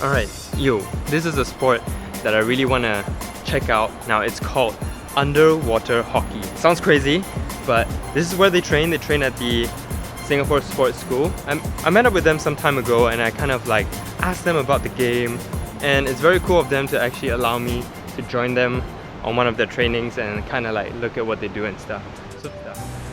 Alright, yo, this is a sport that I really want to check out. Now it's called underwater hockey. Sounds crazy, but this is where they train. They train at the Singapore Sports School. I met up with them some time ago and I kind of like asked them about the game, and it's very cool of them to actually allow me to join them on one of their trainings and kind of like look at what they do and stuff.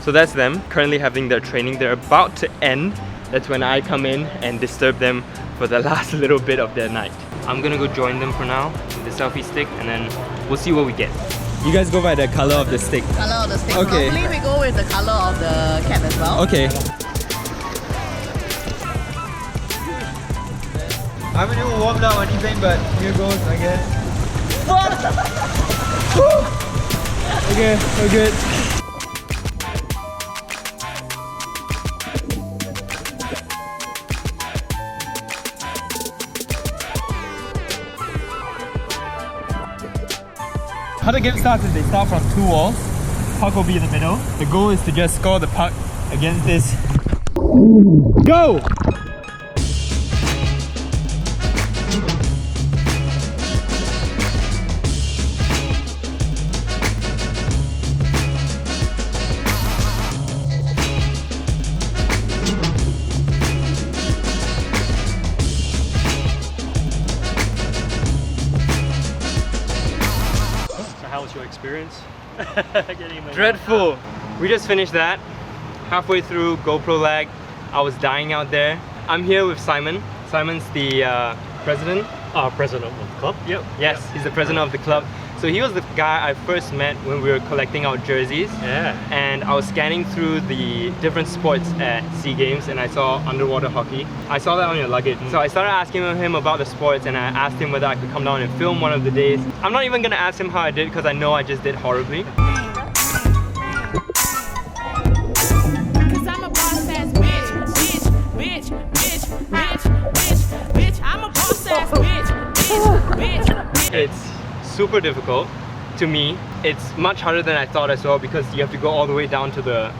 So that's them currently having their training. They're about to end. That's when I come in and disturb them for the last little bit of their night. I'm gonna go join them for now with the selfie stick, and then we'll see what we get. You guys go by the color of the stick. Color of the stick. Okay. Normally we go with the color of the cap as well. Okay. I haven't even warmed up or anything, but here goes, I guess. Okay, we're good. How the game starts is they start from 2 walls. Puck will be in the middle. The goal is to just score the puck against this. Go! How was your experience? Dreadful! We just finished that. Halfway through, GoPro lag. I was dying out there. I'm here with Simon. Simon's the president. President of the club? Yep. Yes, he's the president of the club. So he was the guy I first met when we were collecting our jerseys. Yeah. And I was scanning through the different sports at SEAGames and I saw underwater hockey. I saw that on your luggage. So I started asking him about the sports and I asked him whether I could come down and film one of the days. I'm not even gonna ask him how I did because I know I just did horribly. It's super difficult to me. It's much harder than I thought as well because you have to go all the way down to the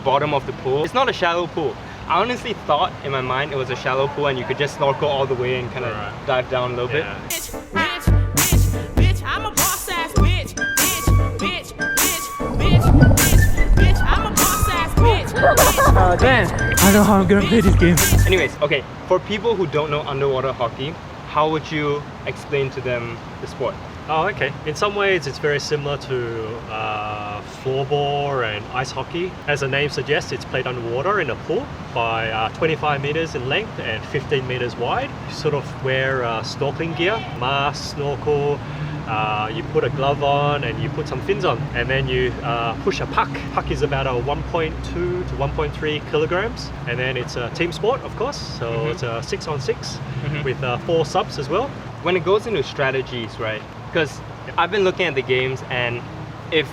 bottom of the pool. It's not a shallow pool. I honestly thought in my mind it was a shallow pool and you could just snorkel all the way and kind of dive down a little bit. Damn, I don't know how I'm gonna play this game. Anyways, okay, for people who don't know underwater hockey, how would you explain to them the sport? Oh, okay. In some ways, it's very similar to floorball and ice hockey. As the name suggests, it's played underwater in a pool by 25 meters in length and 15 meters wide. You sort of wear snorkeling gear, mask, snorkel. You put a glove on and you put some fins on, and then you push a puck. Puck is about 1.2 to 1.3 kilograms, and then it's a team sport, of course. So it's a 6-on-6 with 4 subs as well. When it goes into strategies, right? Because I've been looking at the games, and if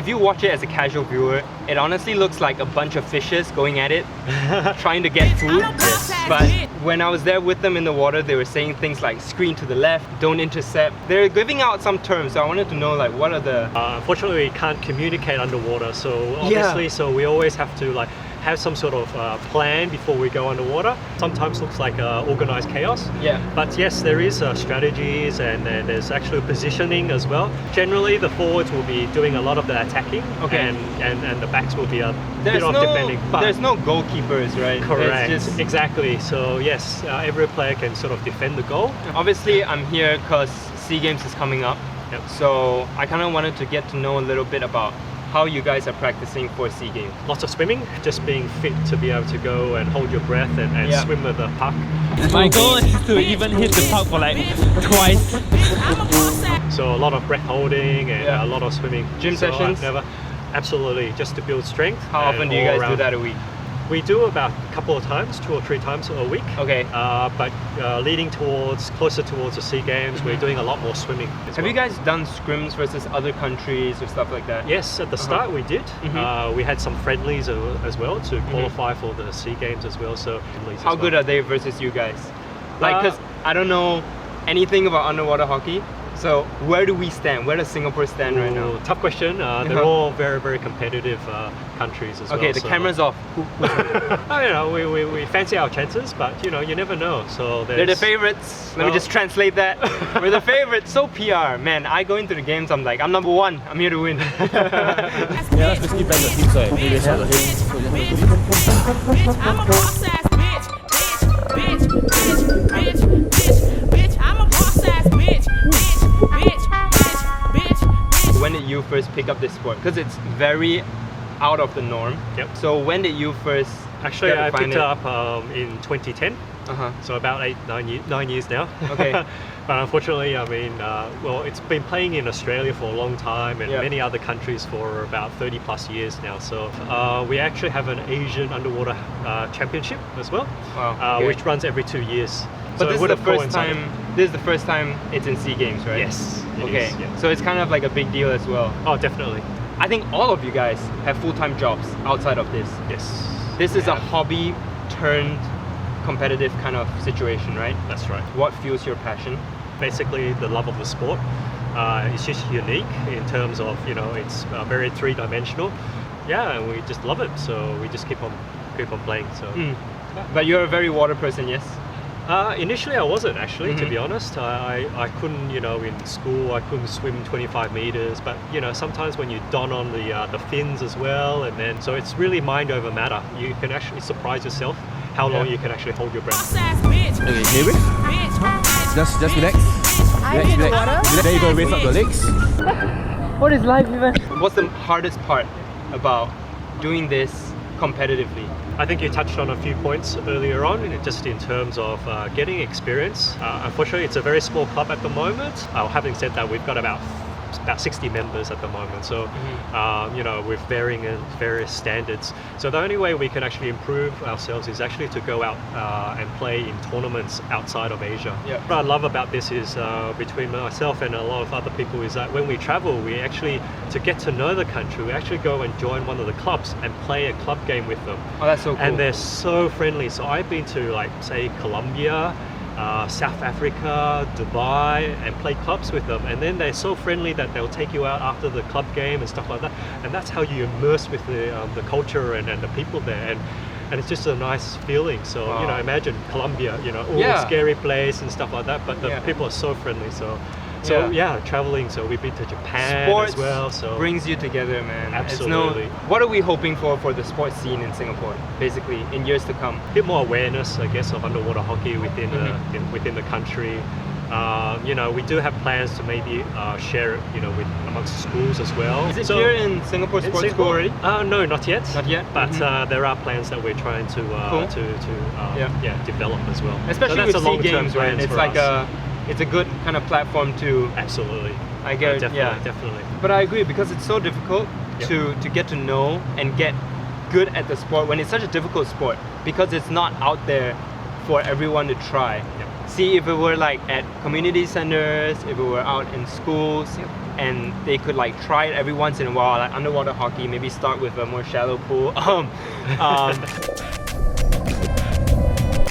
you watch it as a casual viewer, it honestly looks like a bunch of fishes going at it, trying to get food. Yes. But when I was there with them in the water, they were saying things like screen to the left, don't intercept. They're giving out some terms, so I wanted to know like what are the... Unfortunately, we can't communicate underwater, so obviously, so we always have to like have some sort of plan before we go underwater. Sometimes looks like organized chaos. Yeah. But yes, there is strategies and there's actually positioning as well. Generally, the forwards will be doing a lot of the attacking, and the backs will be a bit of defending. But there's no goalkeepers, right? Correct. Just... Exactly. So yes, every player can sort of defend the goal. Obviously, I'm here because SEAGames is coming up. Yep. So I kind of wanted to get to know a little bit about how you guys are practicing for SEAGames. Lots of swimming, just being fit to be able to go and hold your breath and swim with the puck. My goal is to even hit the puck for like twice. So a lot of breath holding and a lot of swimming. Gym sessions? Absolutely, just to build strength. How often do you guys do that a week? We do about a couple of times, 2 or 3 times a week. Okay. But leading closer towards the SEAGames, we're doing a lot more swimming. Have you guys done scrims versus other countries or stuff like that? Yes, at the start we did. We had some friendlies as well to qualify for the SEAGames as well. So how good are they versus you guys? Like, because I don't know anything about underwater hockey. So where do we stand? Where does Singapore stand right now? Tough question. They're all very, very competitive countries as well. Okay, the camera's off. We fancy our chances, but you know, you never know. So they're the favorites. Let me just translate that. We're the favorites. So PR, man. I go into the games, I'm like, I'm number one. I'm here to win. Yeah, that's basically playing the team side. Maybe it's not the team. Bitch, I'm a boss ass bitch. Bitch, I'm a boss ass bitch. Bitch. When did you first pick up this sport? Because it's very out of the norm. Yep. So when did you first Actually, I picked it it up in 2010. So about 9 years now. Okay. But unfortunately, I mean, well, it's been playing in Australia for a long time and many other countries for about 30 plus years now. So we actually have an Asian underwater championship as well, which runs every 2 years. But So this it is would the have first coincided. time. This is the first time it's in SEAGames, right? Yes. it Okay. is, yeah. So it's kind of like a big deal as well. Oh, definitely. I think all of you guys have full-time jobs outside of this. Yes. This is a Yeah. hobby turned competitive kind of situation, right? That's right. What fuels your passion? Basically, the love of the sport. It's just unique in terms of, you know, it's very three-dimensional. Yeah, and we just love it. So we just keep on playing. So. But you're a very water person, yes? Initially I wasn't actually, to be honest. I couldn't, you know, in school I couldn't swim 25 meters, but you know, sometimes when you don on the fins as well, and then so it's really mind over matter. You can actually surprise yourself how long you can actually hold your breath. Boss ass bitch. Okay, can you breathe? Just relax. Relax. There you go, raise up the legs. What is life even? What's the hardest part about doing this competitively? I think you touched on a few points earlier on, just in terms of getting experience. Unfortunately, it's a very small club at the moment. Having said that, we've got about 60 members at the moment, so you know, with various standards. So the only way we can actually improve ourselves is actually to go out and play in tournaments outside of Asia. Yeah. What I love about this is between myself and a lot of other people is that when we travel, we actually, to get to know the country, we actually go and join one of the clubs and play a club game with them. Oh, that's so cool. And they're so friendly. So I've been to, like, say, Colombia, South Africa, Dubai, and play clubs with them, and then they're so friendly that they'll take you out after the club game and stuff like that, and that's how you immerse with the culture and the people there, and it's just a nice feeling. So you know, imagine Colombia, you know, all scary place and stuff like that, but the people are so friendly. So traveling. So we've been to Japan Sports as well. So brings you together, man. Absolutely. What are we hoping for the sports scene in Singapore, basically, in years to come? A bit more awareness, I guess, of underwater hockey within within the country. You know, we do have plans to maybe share it, you know, with amongst schools as well. Is it here in Singapore Sports School already? No, not yet. Not yet. But there are plans that we're trying to develop as well. Especially so that's with a long-term SEAGames, right? plans It's for like us. it's a good kind of platform to. Absolutely. I get definitely. But I agree, because it's so difficult to get to know and get good at the sport when it's such a difficult sport, because it's not out there for everyone to try. See, if it were like at community centers, if it were out in schools, and they could like try it every once in a while, like underwater hockey, maybe start with a more shallow pool.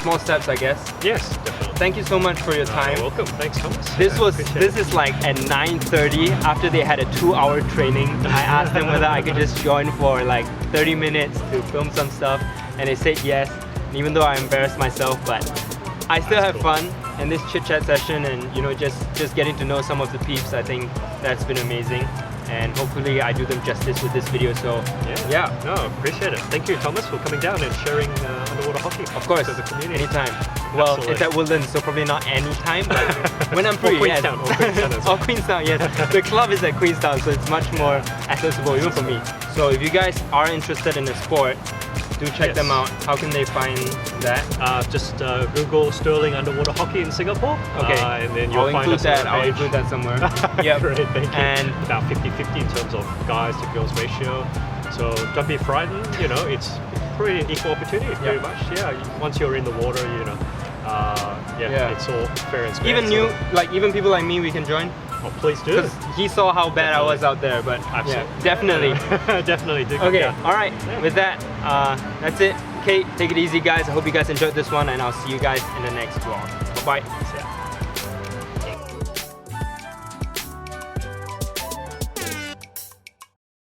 Small steps, I guess. Yes, definitely. Thank you so much for your time. You're welcome. Thanks, Thomas. This is like at 9:30 after they had a 2-hour training. I asked them whether I could just join for like 30 minutes to film some stuff, and they said yes. And even though I embarrassed myself, but I still have fun in this chit chat session, and you know, just getting to know some of the peeps. I think that's been amazing, and hopefully I do them justice with this video. So no, appreciate it. Thank you, Thomas, for coming down and sharing underwater hockey. Of course, to the community. anytime. Well, Absolutely. it's at Woodlands, so probably not anytime, but when I'm free, Or Queenstown, yes. or Queenstown as well. Or Queenstown, yes. The club is at Queenstown, so it's much more accessible even for me. So if you guys are interested in the sport, do check them out. How can they find that? Just Google Sterling underwater hockey in Singapore. Okay. And then you'll find us on our I'll page. include that somewhere. Yeah. Great, thank you. And about 50-50 in terms of guys to girls ratio. So don't be frightened, you know, it's pretty equal opportunity, pretty much. Yeah, once you're in the water, you know, it's all fair and square. even people like me, we can join. Oh, please do. Because he saw how bad I was out there, but definitely. Definitely do. Okay, alright, with that, that's it. Okay, take it easy guys. I hope you guys enjoyed this one, and I'll see you guys in the next vlog. Bye-bye.